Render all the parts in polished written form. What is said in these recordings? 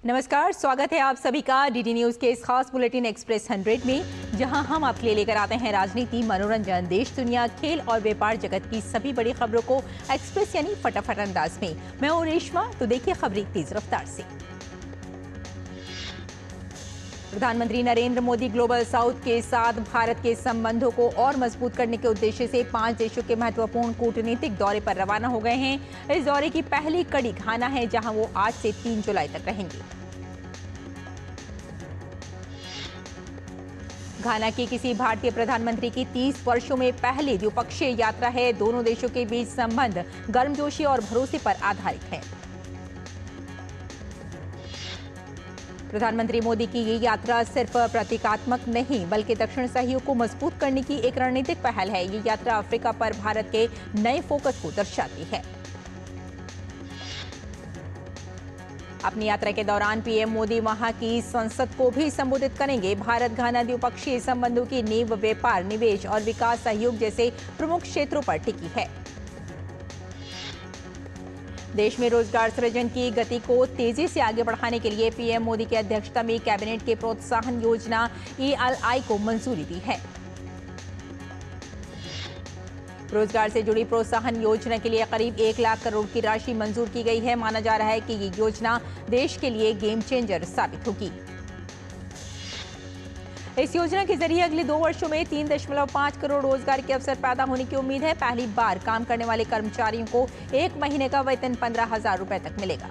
नमस्कार, स्वागत है आप सभी का डीडी न्यूज के इस खास बुलेटिन एक्सप्रेस 100 में, जहां हम आपके लिए लेकर आते हैं राजनीति, मनोरंजन, देश दुनिया, खेल और व्यापार जगत की सभी बड़ी खबरों को एक्सप्रेस यानी फटाफट अंदाज में। मैं हूं रेशमा, तो देखिए खबरें तेज रफ्तार से। प्रधानमंत्री नरेंद्र मोदी ग्लोबल साउथ के साथ भारत के संबंधों को और मजबूत करने के उद्देश्य से 5 देशों के महत्वपूर्ण कूटनीतिक दौरे पर रवाना हो गए हैं। इस दौरे की पहली कड़ी घाना है, जहां वो आज से 3 जुलाई तक रहेंगे। घाना की किसी भारतीय प्रधानमंत्री की 30 वर्षों में पहली द्विपक्षीय यात्रा है। दोनों देशों के बीच संबंध गर्मजोशी और भरोसे पर आधारित है। प्रधानमंत्री मोदी की ये यात्रा सिर्फ प्रतीकात्मक नहीं, बल्कि दक्षिण सहयोग को मजबूत करने की एक रणनीतिक पहल है। ये यात्रा अफ्रीका पर भारत के नए फोकस को दर्शाती है। अपनी यात्रा के दौरान पीएम मोदी वहां की संसद को भी संबोधित करेंगे। भारत घाना द्विपक्षीय संबंधों की नींव व्यापार, निवेश और विकास सहयोग जैसे प्रमुख क्षेत्रों पर टिकी है। देश में रोजगार सृजन की गति को तेजी से आगे बढ़ाने के लिए पीएम मोदी की अध्यक्षता में कैबिनेट के प्रोत्साहन योजना ELI को मंजूरी दी है। रोजगार से जुड़ी प्रोत्साहन योजना के लिए करीब 1 लाख करोड़ की राशि मंजूर की गई है। माना जा रहा है कि ये योजना देश के लिए गेम चेंजर साबित होगी। इस योजना के जरिए अगले 2 वर्षों में 3.5 करोड़ रोजगार के अवसर पैदा होने की उम्मीद है। पहली बार काम करने वाले कर्मचारियों को 1 महीने का वेतन 15,000 रुपए तक मिलेगा।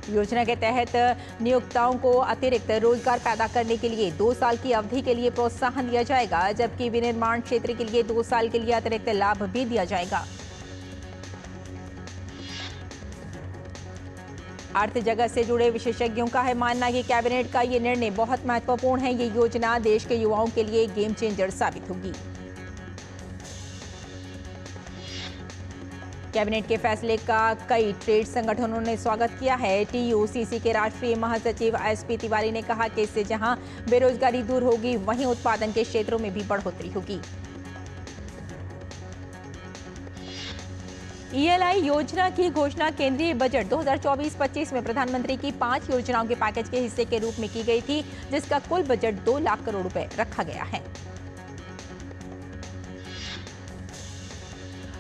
योजना के तहत नियोक्ताओं को अतिरिक्त रोजगार पैदा करने के लिए 2 साल की अवधि के लिए प्रोत्साहन दिया जाएगा, जबकि विनिर्माण क्षेत्र के लिए 2 साल के लिए अतिरिक्त लाभ भी दिया जाएगा। अर्थ जगत से जुड़े विशेषज्ञों का है मानना कि कैबिनेट का ये निर्णय बहुत महत्वपूर्ण है। ये योजना देश के युवाओं के लिए गेम चेंजर साबित होगी। कैबिनेट के फैसले का कई ट्रेड संगठनों ने स्वागत किया है। TUCC के राष्ट्रीय महासचिव SP तिवारी ने कहा कि इससे जहां बेरोजगारी दूर होगी, वहीं उत्पादन के क्षेत्रों में भी बढ़ोतरी होगी। ELI योजना की घोषणा केंद्रीय बजट 2024-25 में प्रधानमंत्री की 5 योजनाओं के पैकेज के हिस्से के रूप में की गई थी, जिसका कुल बजट 2 लाख करोड़ रुपए रखा गया है।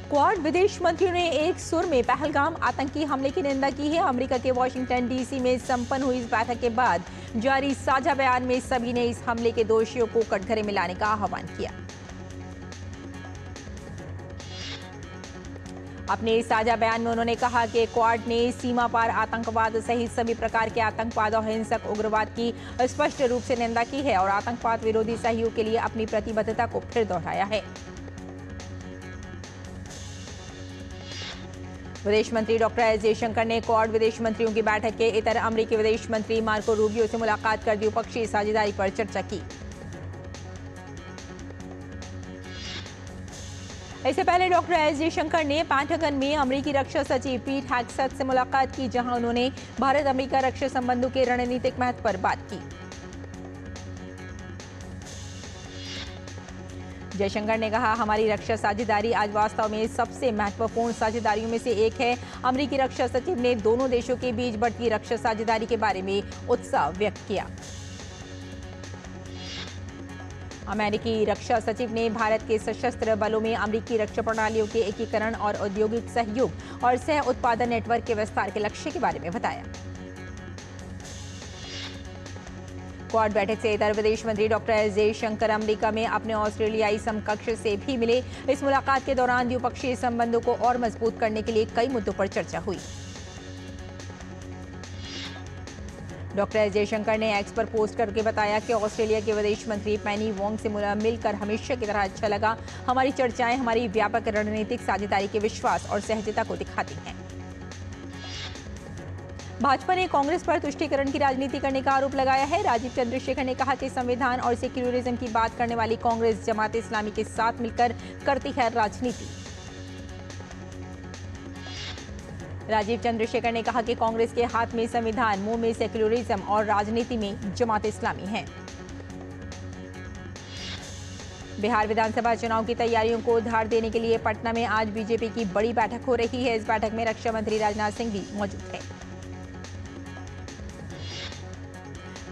क्वाड विदेश मंत्रियों ने एक सुर में पहलगाम आतंकी हमले की निंदा की है। अमेरिका के वाशिंगटन DC में संपन्न हुई इस बैठक के बाद जारी साझा बयान में सभी ने इस हमले के दोषियों को कटघरे में लाने का आह्वान किया। अपने इस साझा बयान में उन्होंने कहा कि क्वाड ने सीमा पार आतंकवाद सहित सभी प्रकार के आतंकवाद और हिंसक उग्रवाद की स्पष्ट रूप से निंदा की है और आतंकवाद विरोधी सहयोग के लिए अपनी प्रतिबद्धता को फिर दोहराया है। विदेश मंत्री डॉक्टर एस जयशंकर ने क्वाड विदेश मंत्रियों की बैठक के इतर अमेरिकी विदेश मंत्री मार्को रूबियो से मुलाकात कर द्विपक्षीय साझेदारी पर चर्चा की। इससे पहले डॉक्टर एस जयशंकर ने पेंटागन में अमेरिकी रक्षा सचिव पीट हेग्सेथ से मुलाकात की, जहां उन्होंने भारत अमेरिका रक्षा संबंधों के रणनीतिक महत्व पर बात की। जयशंकर ने कहा, हमारी रक्षा साझेदारी आज वास्तव में सबसे महत्वपूर्ण साझेदारियों में से एक है। अमेरिकी रक्षा सचिव ने दोनों देशों के बीच बढ़ती रक्षा साझेदारी के बारे में उत्साह व्यक्त किया। अमेरिकी रक्षा सचिव ने भारत के सशस्त्र बलों में अमेरिकी रक्षा प्रणालियों के एकीकरण और औद्योगिक सहयोग और सह उत्पादन नेटवर्क के विस्तार के लक्ष्य के बारे में बताया। क्वाड बैठक से इतर विदेश मंत्री डॉक्टर एस जयशंकर अमेरिका में अपने ऑस्ट्रेलियाई समकक्ष से भी मिले। इस मुलाकात के दौरान द्विपक्षीय संबंधों को और मजबूत करने के लिए कई मुद्दों पर चर्चा हुई। डॉक्टर एस जयशंकर ने एक्स पर पोस्ट करके बताया कि ऑस्ट्रेलिया के विदेश मंत्री पेनी वोंग से मिलकर हमेशा की तरह अच्छा लगा। हमारी चर्चाएं हमारी व्यापक रणनीतिक साझेदारी के विश्वास और सहजता को दिखाती हैं। भाजपा ने कांग्रेस पर तुष्टीकरण की राजनीति करने का आरोप लगाया है। राजीव चंद्रशेखर ने कहा कि संविधान और सेक्युलरिज्म की बात करने वाली कांग्रेस जमात इस्लामी के साथ मिलकर करती है राजनीति। राजीव चंद्रशेखर ने कहा कि कांग्रेस के हाथ में संविधान, मुंह में सेक्युलरिज्म और राजनीति में जमात इस्लामी है। बिहार विधानसभा चुनाव की तैयारियों को धार देने के लिए पटना में आज बीजेपी की बड़ी बैठक हो रही है। इस बैठक में रक्षा मंत्री राजनाथ सिंह भी मौजूद हैं।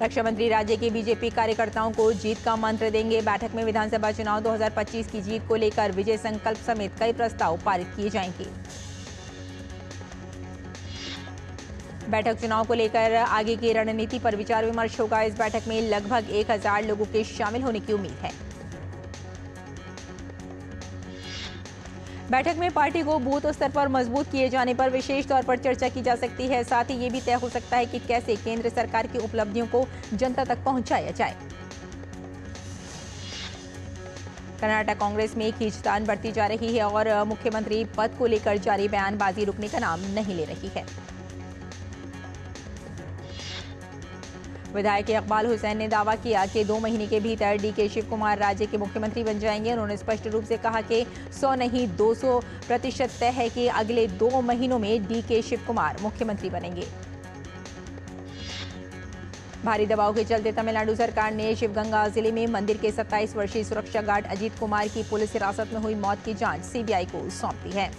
रक्षा मंत्री राज्य के बीजेपी कार्यकर्ताओं को जीत का मंत्र देंगे। बैठक में विधानसभा चुनाव 2025 की जीत को लेकर विजय संकल्प समेत कई प्रस्ताव पारित किए जाएंगे। बैठक चुनाव को लेकर आगे की रणनीति पर विचार विमर्श होगा। इस बैठक में लगभग 1000 लोगों के शामिल होने की उम्मीद है। बैठक में पार्टी को बूथ स्तर पर मजबूत किए जाने पर विशेष तौर पर चर्चा की जा सकती है। साथ ही ये भी तय हो सकता है कि कैसे केंद्र सरकार की उपलब्धियों को जनता तक पहुंचाया जाए। कर्नाटक कांग्रेस में खींचतान बढ़ती जा रही है और मुख्यमंत्री पद को लेकर जारी बयानबाजी रुकने का नाम नहीं ले रही है। विधायक इकबाल हुसैन ने दावा किया कि 2 महीने के भीतर डीके शिव कुमार राज्य के मुख्यमंत्री बन जाएंगे। उन्होंने स्पष्ट रूप से कहा कि 100 नहीं 200% तय है कि अगले 2 महीनों में डीके शिव कुमार मुख्यमंत्री बनेंगे। भारी दबाव के चलते तमिलनाडु सरकार ने शिवगंगा जिले में मंदिर के 27 वर्षीय सुरक्षा गार्ड अजीत कुमार की पुलिस हिरासत में हुई मौत की जांच सीबीआई को सौंप दी है।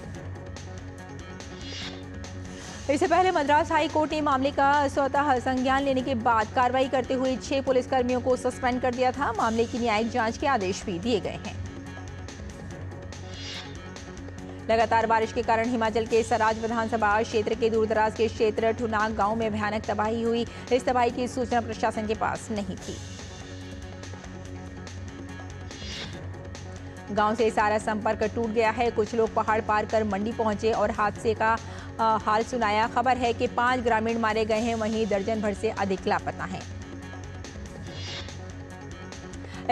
इससे पहले मद्रास हाई कोर्ट ने मामले का स्वतः संज्ञान लेने के बाद कार्रवाई करते हुए 6 पुलिसकर्मियों को सस्पेंड कर दिया था। मामले की न्यायिक जांच के आदेश भी दिए गए हैं। लगातार बारिश के कारण हिमाचल के सराज विधानसभा क्षेत्र के दूरदराज के क्षेत्र ठुनाग गांव में भयानक तबाही हुई। इस तबाही की सूचना प्रशासन के पास नहीं थी। गांव से सारा संपर्क टूट गया है। कुछ लोग पहाड़ पार कर मंडी पहुंचे और हादसे का हाल सुनाया। खबर है कि 5 ग्रामीण मारे गए हैं, वहीं दर्जन भर से अधिक लापता हैं।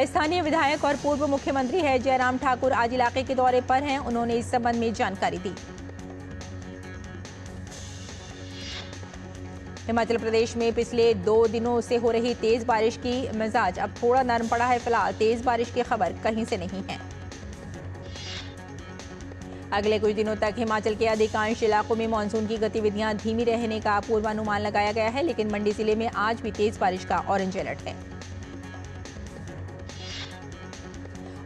स्थानीय विधायक और पूर्व मुख्यमंत्री है जयराम ठाकुर आज इलाके के दौरे पर हैं। उन्होंने इस संबंध में जानकारी दी। हिमाचल प्रदेश में पिछले 2 दिनों से हो रही तेज बारिश की मिजाज अब थोड़ा नरम पड़ा है। फिलहाल तेज बारिश की खबर कहीं से नहीं है। अगले कुछ दिनों तक हिमाचल के अधिकांश इलाकों में मानसून की गतिविधियां धीमी रहने का पूर्वानुमान लगाया गया है, लेकिन मंडी जिले में आज भी तेज बारिश का ऑरेंज अलर्ट है।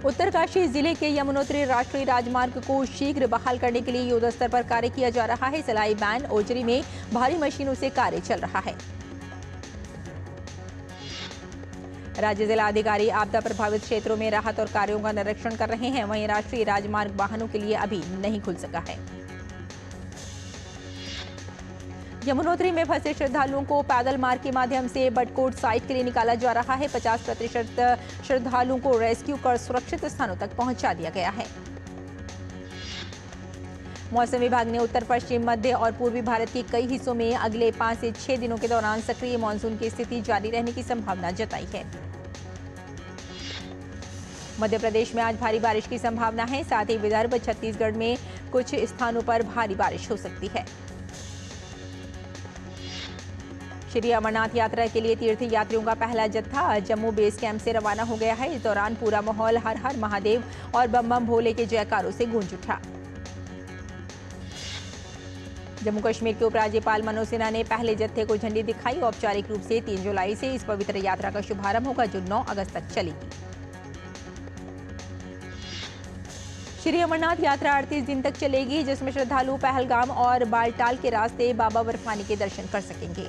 उत्तरकाशी जिले के यमुनोत्री राष्ट्रीय राजमार्ग को शीघ्र बहाल करने के लिए युद्ध स्तर पर कार्य किया जा रहा है। सलाई बैंड ओजरी में भारी मशीनों से कार्य चल रहा है। राज्य जिला अधिकारी आपदा प्रभावित क्षेत्रों में राहत और कार्यों का निरीक्षण कर रहे हैं। वहीं राष्ट्रीय राजमार्ग वाहनों के लिए अभी नहीं खुल सका है। यमुनोत्री में फंसे श्रद्धालुओं को पैदल मार्ग के माध्यम से बटकोट साइट के लिए निकाला जा रहा है। 50% श्रद्धालुओं को रेस्क्यू कर सुरक्षित स्थानों तक पहुंचा दिया गया है। मौसम विभाग ने उत्तर पश्चिम मध्य और पूर्वी भारत के कई हिस्सों में अगले 5 से 6 दिनों के दौरान सक्रिय मानसून की स्थिति जारी रहने की संभावना जताई है। मध्य प्रदेश में आज भारी बारिश की संभावना है। साथ ही विदर्भ छत्तीसगढ़ में कुछ स्थानों पर भारी बारिश हो सकती है। श्री अमरनाथ यात्रा के लिए तीर्थ यात्रियों का पहला जत्था जम्मू बेस कैंप से रवाना हो गया है। इस दौरान पूरा माहौल हर हर महादेव और बम बम भोले के जयकारों से गूंज उठा। जम्मू कश्मीर के उपराज्यपाल मनोज सिन्हा ने पहले जत्थे को झंडी दिखाई। औपचारिक रूप से 3 जुलाई से इस पवित्र यात्रा का शुभारंभ होगा, जो 9 अगस्त तक चलेगी। श्री अमरनाथ यात्रा 38 दिन तक चलेगी, जिसमें श्रद्धालु पहलगाम और बालटाल के रास्ते बाबा बर्फानी के दर्शन कर सकेंगे।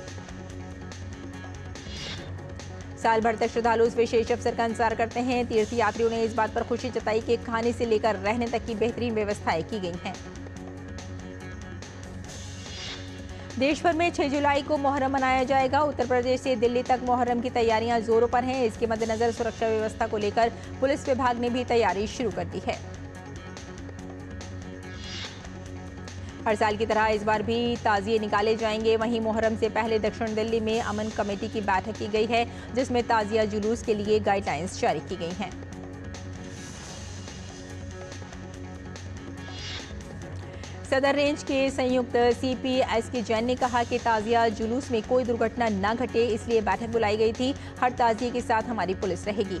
साल भर तक श्रद्धालु इस विशेष अवसर का इंतजार करते हैं। तीर्थ यात्रियों ने इस बात पर खुशी जताई कि खाने से लेकर रहने तक की बेहतरीन व्यवस्थाएं की गई हैं। देश भर में 6 जुलाई को मोहर्रम मनाया जाएगा। उत्तर प्रदेश से दिल्ली तक मोहर्रम की तैयारियां जोरों पर हैं। इसके मद्देनजर सुरक्षा व्यवस्था को लेकर पुलिस विभाग ने भी तैयारी शुरू कर दी है। हर साल की तरह इस बार भी ताजिए निकाले जाएंगे। वहीं मोहर्रम से पहले दक्षिण दिल्ली में अमन कमेटी की बैठक की गई है, जिसमें ताजिया जुलूस के लिए गाइडलाइंस जारी की गई हैं। सदर रेंज के संयुक्त सीपी एसके जैन ने कहा कि ताजिया जुलूस में कोई दुर्घटना न घटे, इसलिए बैठक बुलाई गई थी। हर ताजिए के साथ हमारी पुलिस रहेगी।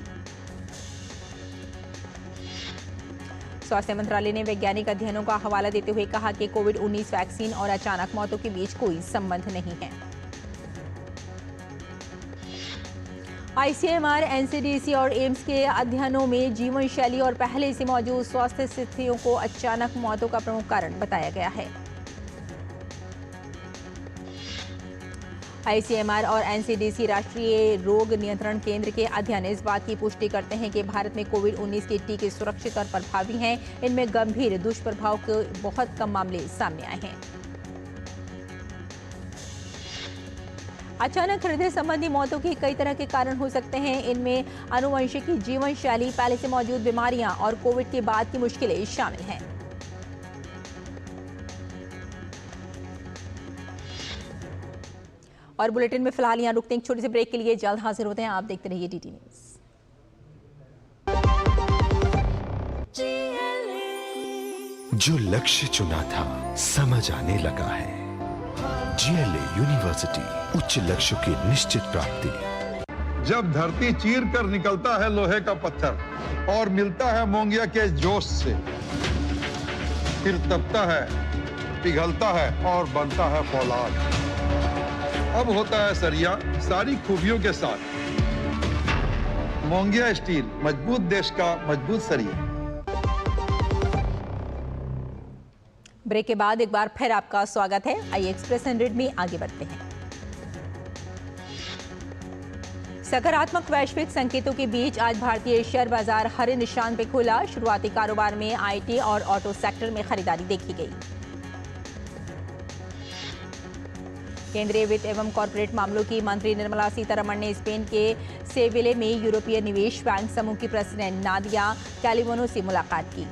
स्वास्थ्य मंत्रालय ने वैज्ञानिक अध्ययनों का हवाला देते हुए कहा कि कोविड-19 वैक्सीन और अचानक मौतों के बीच कोई संबंध नहीं है। ICMR, NCDC और एम्स के अध्ययनों में जीवन शैली और पहले से मौजूद स्वास्थ्य स्थितियों को अचानक मौतों का प्रमुख कारण बताया गया है। ICMR और NCDC राष्ट्रीय रोग नियंत्रण केंद्र के अध्ययन इस बात की पुष्टि करते हैं कि भारत में कोविड-19 के टीके सुरक्षित और प्रभावी हैं। इनमें गंभीर दुष्प्रभाव के बहुत कम मामले सामने आए हैं। अचानक हृदय संबंधी मौतों के कई तरह के कारण हो सकते हैं। इनमें आनुवंशिक, जीवन शैली, पहले से मौजूद बीमारियां और कोविड के बाद की मुश्किलें शामिल हैं। और बुलेटिन में फिलहाल यहाँ रुकते हैं एक छोटे से ब्रेक के लिए। जल्द हाजिर होते हैं। आप देखते रहिए DT न्यूज। जो लक्ष्य चुना था समझ आने लगा है। GLA यूनिवर्सिटी, उच्च लक्ष्य की निश्चित प्राप्ति। जब धरती चीर कर निकलता है लोहे का पत्थर और मिलता है मोंगिया के जोश से, फिर तपता है, पिघलता है और बनता है फौलाद। अब होता है सरिया सारी खूबियों के साथ। मोंगिया स्टील, मजबूत देश का मजबूत सरिया। ब्रेक के बाद एक बार फिर आपका स्वागत है। आइए एक्सप्रेस 100 में आगे बढ़ते हैं। सकारात्मक वैश्विक संकेतों के बीच आज भारतीय शेयर बाजार हरे निशान पे खुला। शुरुआती कारोबार में IT और ऑटो सेक्टर में खरीदारी देखी गई। केंद्रीय वित्त एवं कॉर्पोरेट मामलों की मंत्री निर्मला सीतारमण ने स्पेन के सेविले में यूरोपीय निवेश बैंक समूह की प्रेसिडेंट नादिया कैलिवोनो से मुलाकात की।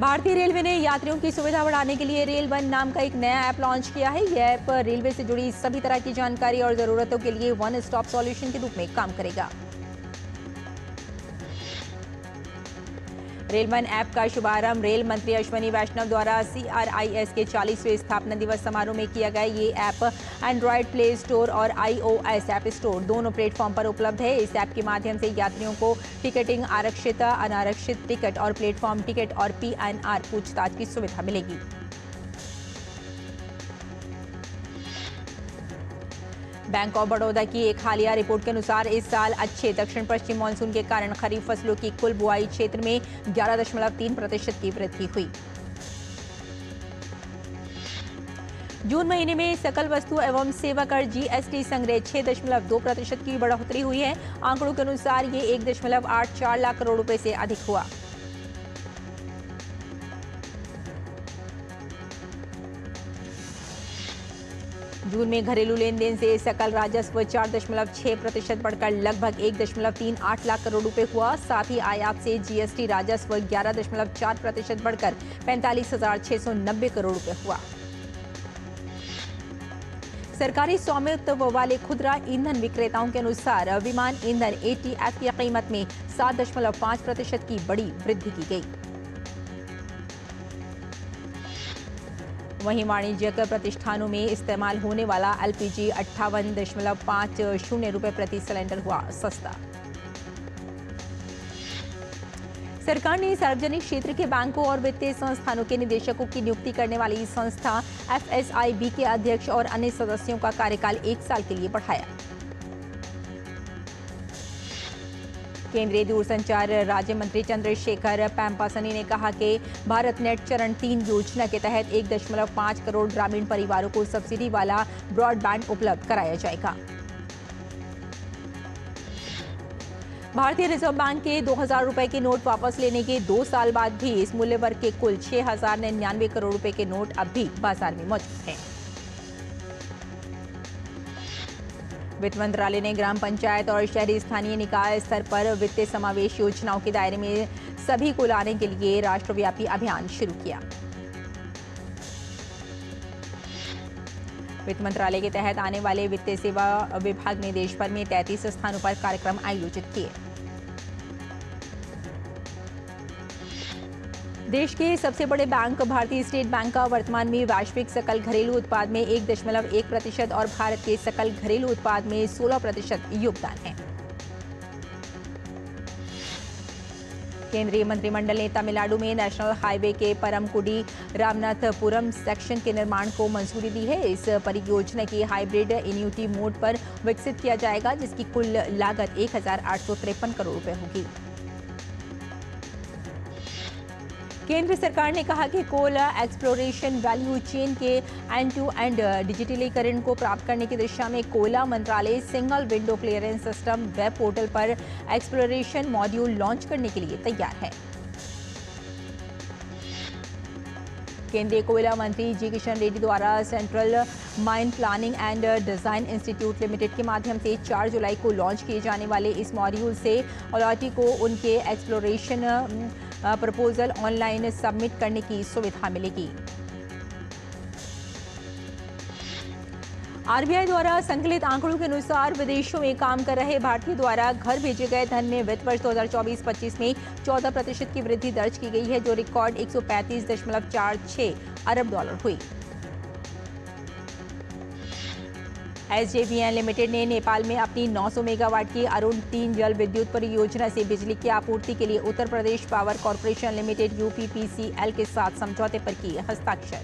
भारतीय रेलवे ने यात्रियों की सुविधा बढ़ाने के लिए रेल वन नाम का एक नया ऐप लॉन्च किया है। यह ऐप रेलवे से जुड़ी सभी तरह की जानकारी और जरूरतों के लिए वन स्टॉप सॉल्यूशन के रूप में काम करेगा। रेल वन ऐप का शुभारंभ रेल मंत्री अश्विनी वैष्णव द्वारा CRIS के 40वें स्थापना दिवस समारोह में किया गया। ये ऐप एंड्रॉयड प्ले स्टोर और iOS ऐप स्टोर दोनों प्लेटफॉर्म पर उपलब्ध है। इस ऐप के माध्यम से यात्रियों को टिकटिंग, आरक्षित, अनारक्षित टिकट और प्लेटफॉर्म टिकट और PNR पूछताछ की सुविधा मिलेगी। बैंक ऑफ बड़ौदा की एक हालिया रिपोर्ट के अनुसार इस साल अच्छे दक्षिण पश्चिम मानसून के कारण खरीफ फसलों की कुल बुआई क्षेत्र में 11.3% की वृद्धि हुई। जून महीने में सकल वस्तु एवं सेवा कर GST संग्रह 6.2% की बढ़ोतरी हुई है। आंकड़ों के अनुसार ये 1.84 लाख करोड़ रुपए से अधिक हुआ। जून में घरेलू लेन देन से सकल राजस्व 4.6% बढ़कर लगभग 1.38 लाख करोड़ रुपए हुआ। साथ ही आयात से GST राजस्व 11.4% बढ़कर 45,690 करोड़ रुपए हुआ। सरकारी स्वामित्व वाले खुदरा ईंधन विक्रेताओं के अनुसार विमान ईंधन ATF की कीमत में 7.5% की बड़ी वृद्धि की गई। वहीं वाणिज्यिक प्रतिष्ठानों में इस्तेमाल होने वाला LPG 58.50 रुपए प्रति सिलेंडर हुआ सस्ता। सरकार ने सार्वजनिक क्षेत्र के बैंकों और वित्तीय संस्थानों के निदेशकों की नियुक्ति करने वाली संस्था FSIB के अध्यक्ष और अन्य सदस्यों का कार्यकाल 1 साल के लिए बढ़ाया। केंद्रीय दूरसंचार राज्य मंत्री चंद्रशेखर पैम्पासनी ने कहा कि भारत नेट चरण 3 योजना के तहत 1.5 करोड़ ग्रामीण परिवारों को सब्सिडी वाला ब्रॉडबैंड उपलब्ध कराया जाएगा। भारतीय रिजर्व बैंक के 2000 रुपए के नोट वापस लेने के 2 साल बाद भी इस मूल्य वर्ग के कुल 6099 करोड़ रुपए के नोट अब भी बाजार में मौजूद हैं। वित्त मंत्रालय ने ग्राम पंचायत और शहरी स्थानीय निकाय स्तर पर वित्तीय समावेश योजनाओं के दायरे में सभी को लाने के लिए राष्ट्रव्यापी अभियान शुरू किया। वित्त मंत्रालय के तहत आने वाले वित्तीय सेवा विभाग ने देश भर में 33 स्थानों पर कार्यक्रम आयोजित किए। देश के सबसे बड़े बैंक भारतीय स्टेट बैंक का वर्तमान में वैश्विक सकल घरेलू उत्पाद में 1.1% और भारत के सकल घरेलू उत्पाद में 16% योगदान है। केंद्रीय मंत्रिमंडल ने तमिलनाडु में नेशनल हाईवे के परमकुडी रामनाथपुरम सेक्शन के निर्माण को मंजूरी दी है। इस परियोजना की हाइब्रिड एन्युटी मोड पर विकसित किया जाएगा, जिसकी कुल लागत 1,853 करोड़ रुपए होगी। केंद्र सरकार ने कहा कि कोल एक्सप्लोरेशन वैल्यू चेन के एंड टू एंड डिजिटलीकरण को प्राप्त करने की दिशा में कोयला मंत्रालय single window clearance system web portal पर एक्सप्लोरेशन मॉड्यूल लॉन्च करने के लिए तैयार है। केंद्रीय कोयला मंत्री जी किशन रेड्डी द्वारा central mine planning and design institute limited के माध्यम से 4 जुलाई को लॉन्च किए जाने वाले इस मॉड्यूल से अथॉरिटी को उनके एक्सप्लोरेशन प्रपोजल ऑनलाइन सबमिट करने की सुविधा मिलेगी। आरबीआई द्वारा संकलित आंकड़ों के अनुसार विदेशों में काम कर रहे भारतीयों द्वारा घर भेजे गए धन में वित्त वर्ष 2024-25 में 14% की वृद्धि दर्ज की गई है, जो रिकॉर्ड 135.46 अरब डॉलर हुई। SJVN लिमिटेड ने नेपाल में अपनी 900 मेगावाट की अरुण 3 जल विद्युत परियोजना से बिजली की आपूर्ति के लिए Uttar Pradesh power corporation limited UPPCL के साथ समझौते पर किए हस्ताक्षर।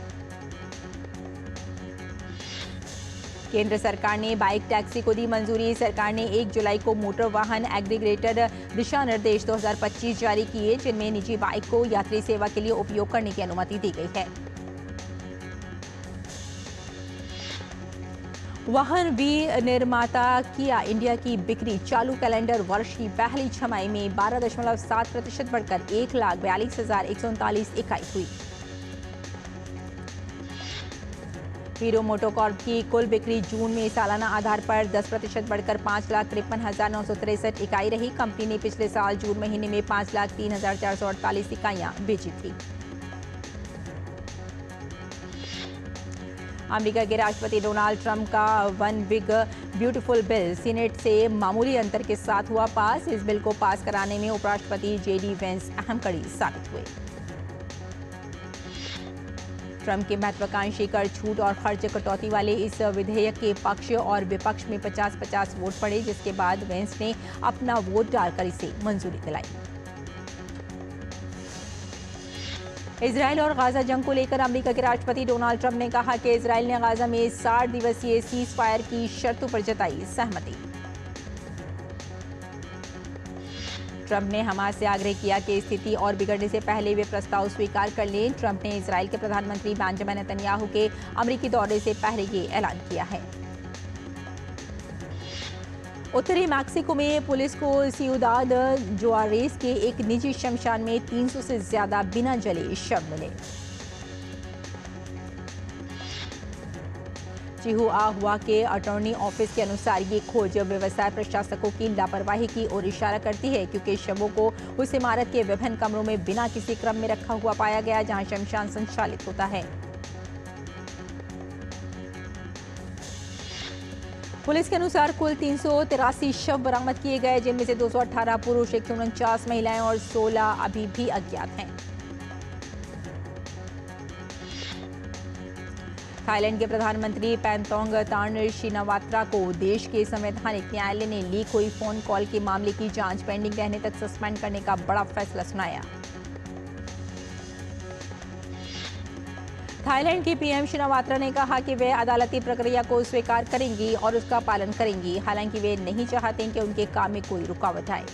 केंद्र सरकार ने बाइक टैक्सी को दी मंजूरी। सरकार ने 1 जुलाई को मोटर वाहन एग्रीगेटर दिशा निर्देश 2025 जारी किए, जिनमें निजी बाइक को यात्री सेवा के लिए उपयोग करने की अनुमति दी गई है। वाहन विनिर्माता किया इंडिया की बिक्री चालू कैलेंडर वर्ष की पहली छमाही में 12.7% बढ़कर 1,42,139 इकाई हुई। हीरो मोटोकॉर्प की कुल बिक्री जून में सालाना आधार पर 10% बढ़कर 5,53,963 इकाई रही। कंपनी ने पिछले साल जून महीने में 5,03,448 इकाइयां बेची थी। अमेरिका के राष्ट्रपति डोनाल्ड ट्रंप का one big beautiful bill senate से मामूली अंतर के साथ हुआ पास। इस बिल को पास कराने में उपराष्ट्रपति JD वेंस अहम कड़ी साबित हुए। ट्रंप के महत्वाकांक्षी कर छूट और खर्च कटौती वाले इस विधेयक के पक्ष और विपक्ष में 50-50 वोट पड़े, जिसके बाद वेंस ने अपना वोट डालकर इसे मंजूरी दिलाई। इजरायल और गाजा जंग को लेकर अमेरिका के राष्ट्रपति डोनाल्ड ट्रंप ने कहा कि इजरायल ने गाजा में 60 दिवसीय सीज फायर की शर्तों पर जताई सहमति। ट्रंप ने हमास से आग्रह किया कि स्थिति और बिगड़ने से पहले वे प्रस्ताव स्वीकार कर लें। ट्रंप ने इजरायल के प्रधानमंत्री बेंजामिन नेतन्याहू के अमेरिकी दौरे से पहले ये ऐलान किया है। उत्तरी मैक्सिको में पुलिस को सियुदाद जुआरेस के एक निजी शमशान में 300 से ज्यादा बिना जले शव मिले। चिहुआहुआ के अटॉर्नी ऑफिस के अनुसार ये खोज व्यवसाय प्रशासकों की लापरवाही की ओर इशारा करती है, क्योंकि शवों को उस इमारत के विभिन्न कमरों में बिना किसी क्रम में रखा हुआ पाया गया जहां शमशान संचालित होता है। पुलिस के अनुसार कुल 383 शव बरामद किए गए, जिनमें से 218 पुरुष, 149 महिलाएं और 16 अभी भी अज्ञात हैं। थाईलैंड के प्रधानमंत्री पैंतोंग तान शिनावात्रा को देश के संवैधानिक न्यायालय ने लीक हुई फोन कॉल के मामले की जांच पेंडिंग रहने तक सस्पेंड करने का बड़ा फैसला सुनाया। थाईलैंड की पीएम शिनावात्रा ने कहा कि वे अदालती प्रक्रिया को स्वीकार करेंगी और उसका पालन करेंगी, हालांकि वे नहीं चाहते कि उनके काम में कोई रुकावट आए।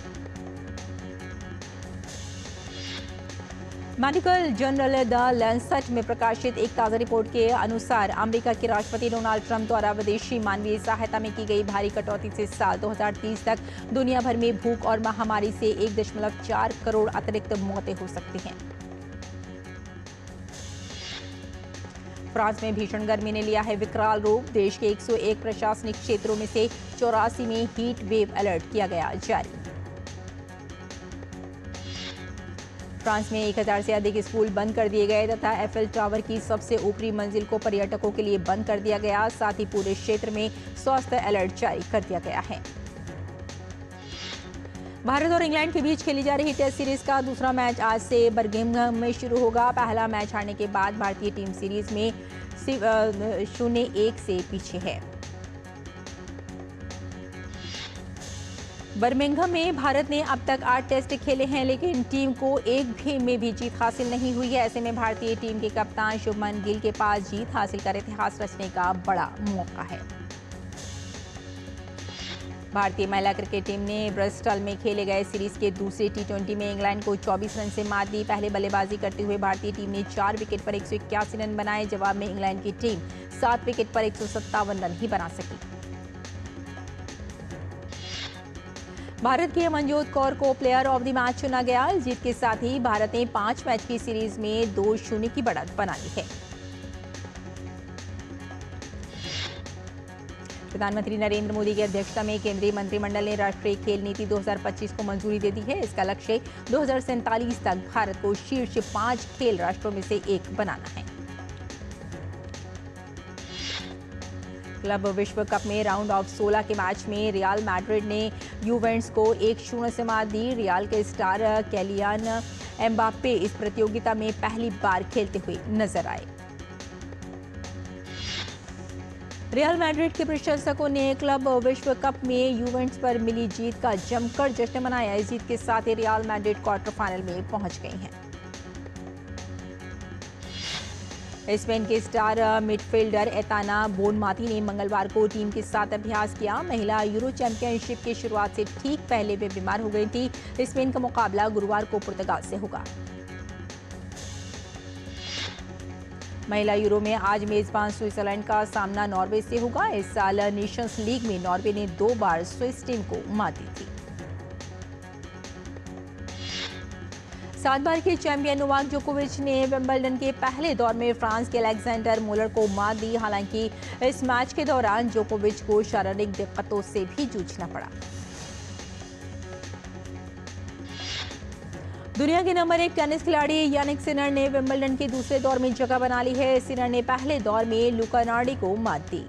मेडिकल जर्नल द लैंसेट में प्रकाशित एक ताज़ा रिपोर्ट के अनुसार अमेरिका के राष्ट्रपति डोनाल्ड ट्रंप द्वारा विदेशी मानवीय सहायता में की गई भारी कटौती से साल 2030 तक दुनिया भर में भूख और महामारी से 1.4 करोड़ अतिरिक्त मौतें हो सकती हैं। फ्रांस में भीषण गर्मी ने लिया है विकराल रूप। देश के 101 प्रशासनिक क्षेत्रों में से 84 में हीट वेव अलर्ट किया गया जारी। फ्रांस में 1000 से अधिक स्कूल बंद कर दिए गए तथा एफएल टावर की सबसे ऊपरी मंजिल को पर्यटकों के लिए बंद कर दिया गया। साथ ही पूरे क्षेत्र में स्वास्थ्य अलर्ट जारी कर दिया गया है। भारत और इंग्लैंड के बीच खेली जा रही टेस्ट सीरीज का दूसरा मैच आज से बर्मिंघम में शुरू होगा। पहला मैच हारने के बाद भारतीय टीम सीरीज में 0-1 से पीछे है। बर्मिंघम में भारत ने अब तक 8 टेस्ट खेले हैं, लेकिन टीम को एक भी में भी जीत हासिल नहीं हुई है। ऐसे में भारतीय टीम के कप्तान शुभमन गिल के पास जीत हासिल कर इतिहास रचने का बड़ा मौका है। भारतीय महिला क्रिकेट टीम ने ब्रिस्टल में खेले गए सीरीज के दूसरे T20 में इंग्लैंड को 24 रन से मात दी। पहले बल्लेबाजी करते हुए भारतीय टीम ने 4 विकेट पर 181 रन बनाए। जवाब में इंग्लैंड की टीम 7 विकेट पर 157 रन ही बना सकी। भारत की अमनजोत कौर को प्लेयर ऑफ द मैच चुना गया। जीत के साथ ही भारत ने 5 मैच की सीरीज में 2-0 की बढ़त बना ली है। प्रधानमंत्री नरेंद्र मोदी की अध्यक्षता में केंद्रीय मंत्रिमंडल ने राष्ट्रीय खेल नीति 2025 को मंजूरी दे दी है। इसका लक्ष्य 2047 तक भारत को शीर्ष 5 खेल राष्ट्रों में से एक बनाना है। क्लब विश्व कप में राउंड ऑफ 16 के मैच में रियल मैड्रिड ने यूवेंटस को 1-0 से मात दी। रियल के स्टार किलियन एम्बाप्पे इस प्रतियोगिता में पहली बार खेलते हुए नजर आए। रियल मैड्रिड के प्रशंसकों ने क्लब विश्व कप में यूवेंटस पर मिली जीत का जमकर जश्न मनाया। इस जीत के साथ ही रियल मैड्रिड क्वार्टर फाइनल में पहुंच गई हैं। स्पेन के स्टार मिडफील्डर एताना बोनमाती ने मंगलवार को टीम के साथ अभ्यास किया। महिला यूरो चैंपियनशिप की शुरुआत से ठीक पहले वे बीमार हो गई थी। स्पेन का मुकाबला गुरुवार को पुर्तगाल से होगा। महिला यूरो में आज मेजबान स्विट्जरलैंड का सामना नॉर्वे से होगा। इस साल नेशंस लीग में नॉर्वे ने 2 बार स्विस टीम को मात दी थी। 7 बार के चैंपियन नोवाक जोकोविच ने विंबलडन के पहले दौर में फ्रांस के अलेक्जेंडर मुलर को मात दी। हालांकि इस मैच के दौरान जोकोविच को शारीरिक दिक्कतों से भी जूझना पड़ा। दुनिया के नंबर 1 टेनिस खिलाड़ी यानिक सिनर ने विंबलडन के दूसरे दौर में जगह बना ली है। सिनर ने पहले दौर में लुका नार्डी को मात दी।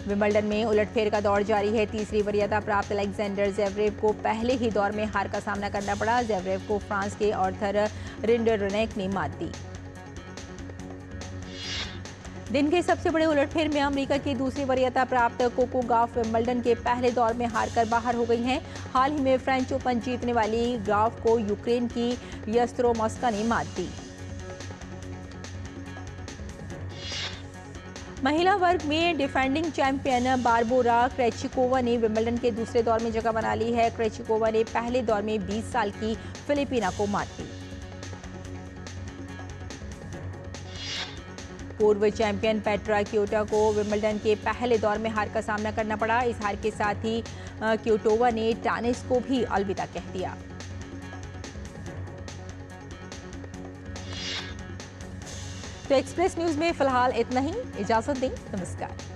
विंबलडन में उलटफेर का दौर जारी है। तीसरी वरीयता प्राप्त अलेक्जेंडर ज़ेवरेव को पहले ही दौर में हार का सामना करना पड़ा। ज़ेवरेव को फ्रांस के आर्थर रिंडरनेक ने मात दी। दिन के सबसे बड़े उलटफेर में अमेरिका की दूसरी वरीयता प्राप्त कोको गॉफ विंबलडन के पहले दौर में हारकर बाहर हो गई हैं। हाल ही में फ्रेंच ओपन जीतने वाली गॉफ को यूक्रेन की यस्त्रोमस्का ने मात दी। महिला वर्ग में डिफेंडिंग चैंपियन बारबोरा क्रेचिकोवा ने विंबलडन के दूसरे दौर में जगह बना ली है। क्रेचिकोवा ने पहले दौर में 20 साल की फिलिपिना को मात दी। पूर्व चैंपियन पेट्रा क्योटा को विंबलडन के पहले दौर में हार का सामना करना पड़ा। इस हार के साथ ही क्योटोवा ने टेनिस को भी अलविदा कह दिया। तो एक्सप्रेस न्यूज में फिलहाल इतना ही। इजाजत दें, नमस्कार।